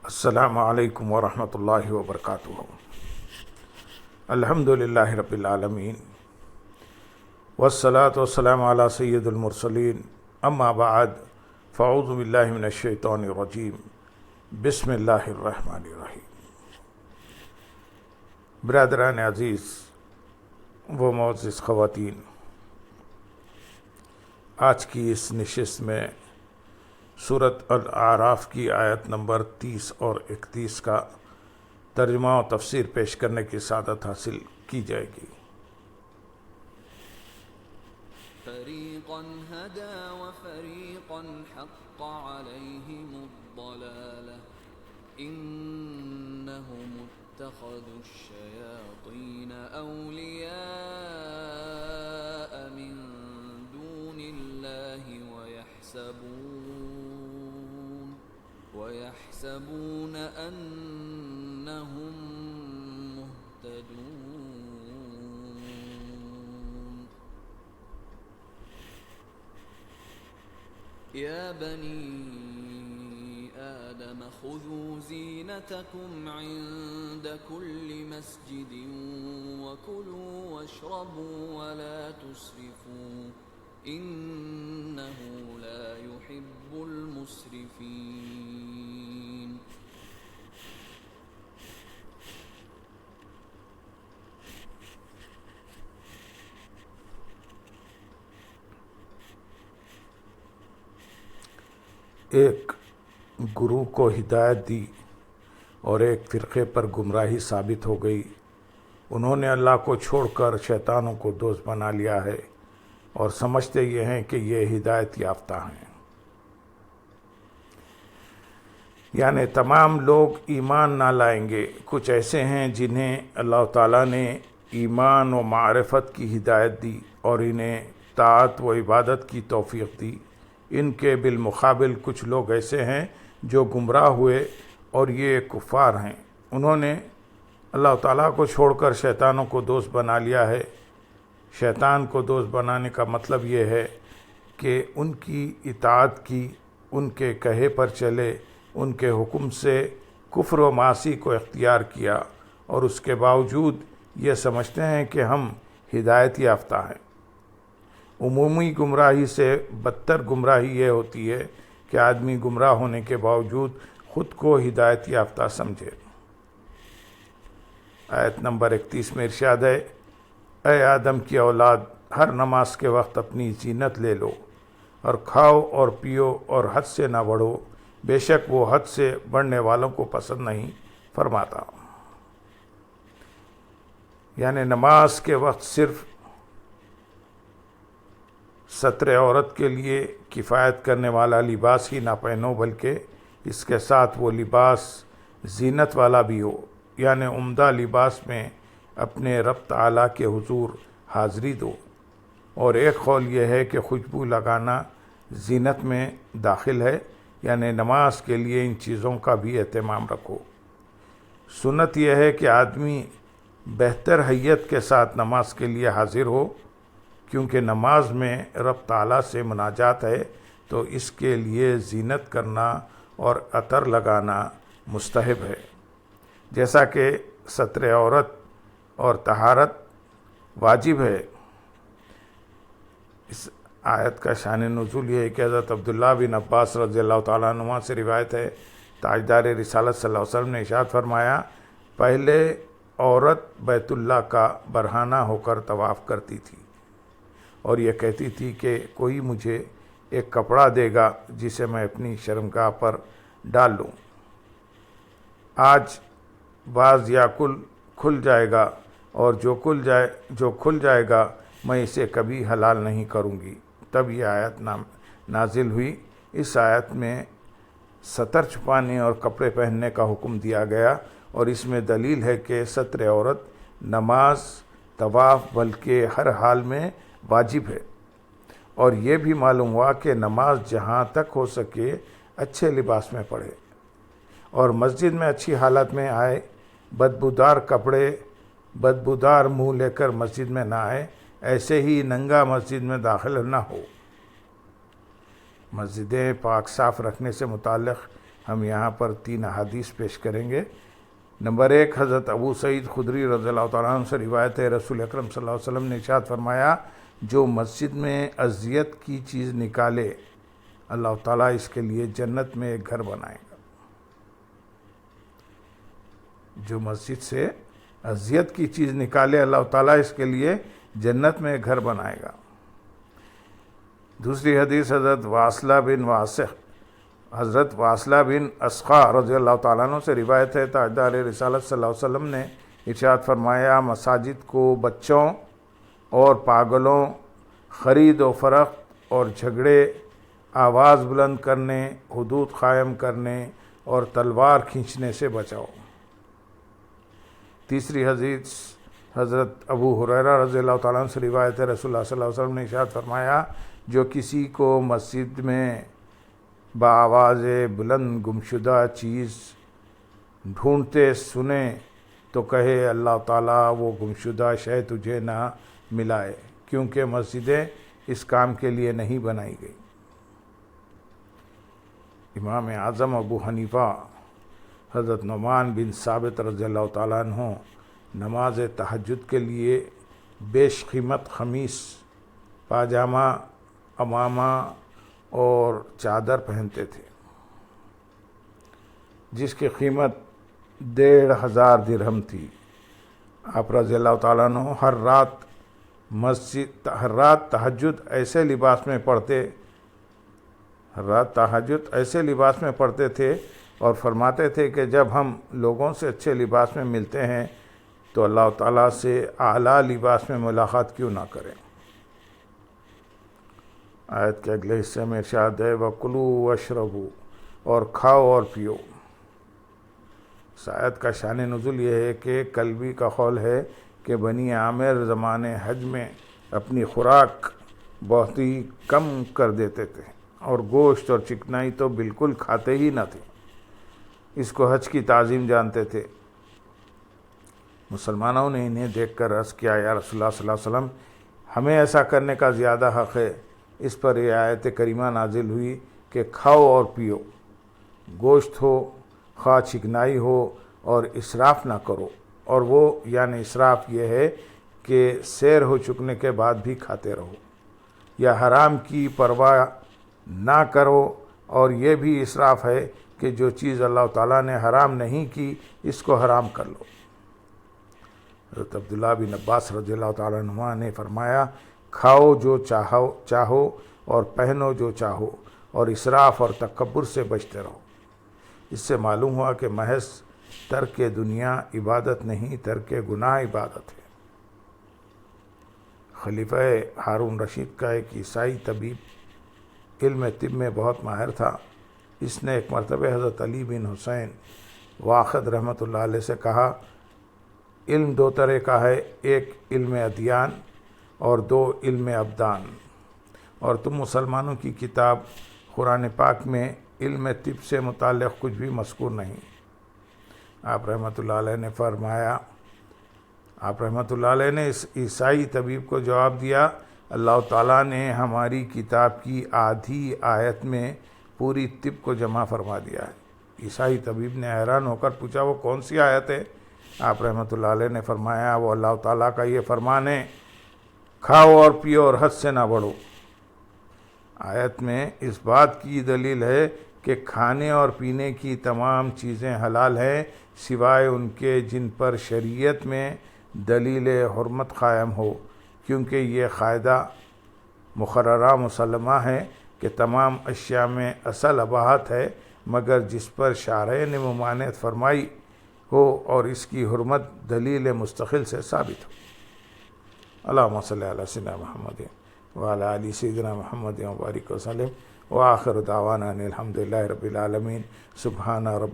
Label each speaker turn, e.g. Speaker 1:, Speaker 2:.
Speaker 1: السلام علیکم ورحمۃ اللہ وبرکاتہ۔ الحمد للہ رب العالمین والصلاة والسلام علی سید المرسلین، اما بعد فاعوذ باللہ من الشیطان الرجیم، بسم اللہ الرحمن الرحیم۔ برادران عزیز و معزز خواتین، آج کی اس نشست میں سورۃ الاعراف کی آیت نمبر 30 اور 31 کا ترجمہ و تفسیر پیش کرنے کی سعادت حاصل کی جائے گی۔
Speaker 2: فریقا هدى وفریقا حق علیہم الضلالة انہم اتخذوا الشیاطین اولیاء من دون اللہ ويحسبون أنهم مهتدون يا بني آدم خذوا زينتكم عند كل مسجد وكلوا واشربوا ولا تسرفوا إنه لا يحب المسرفين۔
Speaker 1: ایک گروہ کو ہدایت دی اور ایک فرقے پر گمراہی ثابت ہو گئی۔ انہوں نے اللہ کو چھوڑ کر شیطانوں کو دوست بنا لیا ہے اور سمجھتے یہ ہیں کہ یہ ہدایت یافتہ ہیں۔ یعنی تمام لوگ ایمان نہ لائیں گے، کچھ ایسے ہیں جنہیں اللہ تعالیٰ نے ایمان و معرفت کی ہدایت دی اور انہیں طاعت و عبادت کی توفیق دی۔ ان کے بالمقابل کچھ لوگ ایسے ہیں جو گمراہ ہوئے اور یہ کفار ہیں۔ انہوں نے اللہ تعالیٰ کو چھوڑ کر شیطانوں کو دوست بنا لیا ہے۔ شیطان کو دوست بنانے کا مطلب یہ ہے کہ ان کی اطاعت کی، ان کے کہے پر چلے، ان کے حکم سے کفر و معاصی کو اختیار کیا اور اس کے باوجود یہ سمجھتے ہیں کہ ہم ہدایت یافتہ ہیں۔ عمومی گمراہی سے بدتر گمراہی یہ ہوتی ہے کہ آدمی گمراہ ہونے کے باوجود خود کو ہدایت یافتہ سمجھے۔ آیت نمبر 31 میں ارشاد ہے، اے آدم کی اولاد، ہر نماز کے وقت اپنی زینت لے لو اور کھاؤ اور پیو اور حد سے نہ بڑھو، بے شک وہ حد سے بڑھنے والوں کو پسند نہیں فرماتا۔ یعنی نماز کے وقت صرف ستر عورت کے لیے کفایت کرنے والا لباس ہی نہ پہنو، بلکہ اس کے ساتھ وہ لباس زینت والا بھی ہو، یعنی عمدہ لباس میں اپنے رب تعالیٰ کے حضور حاضری دو۔ اور ایک قول یہ ہے کہ خوشبو لگانا زینت میں داخل ہے، یعنی نماز کے لیے ان چیزوں کا بھی اہتمام رکھو۔ سنت یہ ہے کہ آدمی بہتر حیت کے ساتھ نماز کے لیے حاضر ہو، کیونکہ نماز میں رب تعالیٰ سے مناجات ہے، تو اس کے لیے زینت کرنا اور عطر لگانا مستحب ہے۔ جیسا کہ ستر عورت اور طہارت واجب ہے۔ اس آیت کا شان نزول یہ ہے کہ حضرت عبداللہ بن عباس رضی اللہ تعالیٰ عنہ سے روایت ہے، تاجدار رسالت صلی اللہ علیہ وسلم نے ارشاد فرمایا، پہلے عورت بیت اللہ کا برہنہ ہو کر طواف کرتی تھی اور یہ کہتی تھی کہ کوئی مجھے ایک کپڑا دے گا جسے میں اپنی شرمگاہ پر ڈال لوں۔ آج بعض یا کھل جائے گا اور جو کھل جائے گا میں اسے کبھی حلال نہیں کروں گی۔ تب یہ آیت نازل ہوئی۔ اس آیت میں ستر چھپانے اور کپڑے پہننے کا حکم دیا گیا اور اس میں دلیل ہے کہ ستر عورت نماز، طواف بلکہ ہر حال میں واجب ہے۔ اور یہ بھی معلوم ہوا کہ نماز جہاں تک ہو سکے اچھے لباس میں پڑھے اور مسجد میں اچھی حالت میں آئے، بدبودار کپڑے، بدبودار منہ لے کر مسجد میں نہ آئے، ایسے ہی ننگا مسجد میں داخل نہ ہو۔ مسجدیں پاک صاف رکھنے سے متعلق ہم یہاں پر 3 احادیث پیش کریں گے۔ نمبر 1، حضرت ابو سعید خدری رضی اللہ تعالیٰ عنہ سے روایت ہے، رسول اکرم صلی اللہ علیہ وسلم نے ارشاد فرمایا، جو مسجد میں اذیت کی چیز نکالے اللہ تعالیٰ اس کے لیے جنت میں ایک گھر بنائے گا۔ جو مسجد سے اذیت کی چیز نکالے اللہ تعالیٰ اس کے لیے جنت میں ایک گھر بنائے گا۔ دوسری حدیث حضرت واصلہ بن اسقا رضی اللہ تعالیٰ عنہ سے روایت ہے، تاجدار رسالت صلی اللہ علیہ وسلم نے ارشاد فرمایا، مساجد کو بچوں اور پاگلوں، خرید و فروخت اور جھگڑے، آواز بلند کرنے، حدود قائم کرنے اور تلوار کھینچنے سے بچاؤ۔ تیسری حدیث حضرت ابو ہریرہ رضی اللہ تعالیٰ عنہ سے روایت ہے، رسول اللہ صلی اللہ علیہ وسلم نے ارشاد فرمایا، جو کسی کو مسجد میں بآواز بلند گمشدہ چیز ڈھونڈتے سنے تو کہے اللہ تعالیٰ وہ گمشدہ شے تجھے نہ ملائے، کیونکہ مسجدیں اس کام کے لیے نہیں بنائی گئی۔ امام اعظم ابو حنیفہ حضرت نعمان بن ثابت رضی اللہ تعالیٰ عنہ نماز تہجد کے لیے بیش قیمت قمیص، پاجامہ، عمامہ اور چادر پہنتے تھے، جس کی قیمت 1500 درہم تھی۔ آپ رضی اللہ تعالیٰ عنہ ہر رات تہجد ایسے لباس میں پڑھتے تھے اور فرماتے تھے کہ جب ہم لوگوں سے اچھے لباس میں ملتے ہیں تو اللہ تعالیٰ سے اعلیٰ لباس میں ملاقات کیوں نہ کریں۔ آیت کے اگلے حصے میں ارشاد ہے، وَكُلُوا وَاشْرَبُوا، اور کھاؤ اور پیو۔ اس آیت کا شان نزول یہ ہے کہ کلبی کا قول ہے کہ بنی عامر زمان حج میں اپنی خوراک بہت ہی کم کر دیتے تھے اور گوشت اور چکنائی تو بالکل کھاتے ہی نہ تھے، اس کو حج کی تعظیم جانتے تھے۔ مسلمانوں نے انہیں دیکھ کر عرض کیا، یا رسول اللہ صلی اللہ علیہ وسلم، ہمیں ایسا کرنے کا زیادہ حق ہے۔ اس پر یہ آیت کریمہ نازل ہوئی کہ کھاؤ اور پیو، گوشت ہو خواہ چکنائی ہو، اور اسراف نہ کرو۔ اور وہ یعنی اسراف یہ ہے کہ سیر ہو چکنے کے بعد بھی کھاتے رہو، یا حرام کی پرواہ نہ کرو، اور یہ بھی اسراف ہے کہ جو چیز اللہ تعالیٰ نے حرام نہیں کی اس کو حرام کر لو۔ حضرت عبداللہ بن عباس رضی اللہ تعالیٰ عنہ نے فرمایا، کھاؤ جو چاہو اور پہنو جو چاہو، اور اسراف اور تکبر سے بچتے رہو۔ اس سے معلوم ہوا کہ محض ترک دنیا عبادت نہیں، ترک گناہ عبادت ہے۔ خلیفہ ہارون رشید کا ایک عیسائی طبیب علم طب میں بہت ماہر تھا۔ اس نے ایک مرتبہ حضرت علی بن حسین واقد رحمۃ اللہ علیہ سے کہا، علم 2 طرح کا ہے، ایک علم ادیان اور 2 علم ابدان، اور تم مسلمانوں کی کتاب قرآن پاک میں علم طب سے متعلق کچھ بھی مذکور نہیں۔ آپ رحمۃ اللہ علیہ نے اس عیسائی طبیب کو جواب دیا، اللہ تعالیٰ نے ہماری کتاب کی آدھی آیت میں پوری طب کو جمع فرما دیا ہے۔ عیسائی طبیب نے حیران ہو کر پوچھا، وہ کون سی آیت ہے؟ آپ رحمۃ اللہ علیہ نے فرمایا، وہ اللہ تعالیٰ کا یہ فرمان ہے، کھاؤ اور پیو اور حد سے نہ بڑھو۔ آیت میں اس بات کی دلیل ہے کہ کھانے اور پینے کی تمام چیزیں حلال ہیں سوائے ان کے جن پر شریعت میں دلیل حرمت قائم ہو، کیونکہ یہ قاعدہ مقررہ مسلمہ ہے کہ تمام اشیاء میں اصل اباحت ہے مگر جس پر شارع نے ممانعت فرمائی ہو اور اس کی حرمت دلیل مستقل سے ثابت ہو۔ اللہم صلی علی سیدنا محمد وعلی آل سیدنا محمد وبارک وسلم، وآخر دعوانا ان الحمد للہ رب العالمین۔ سبحان رب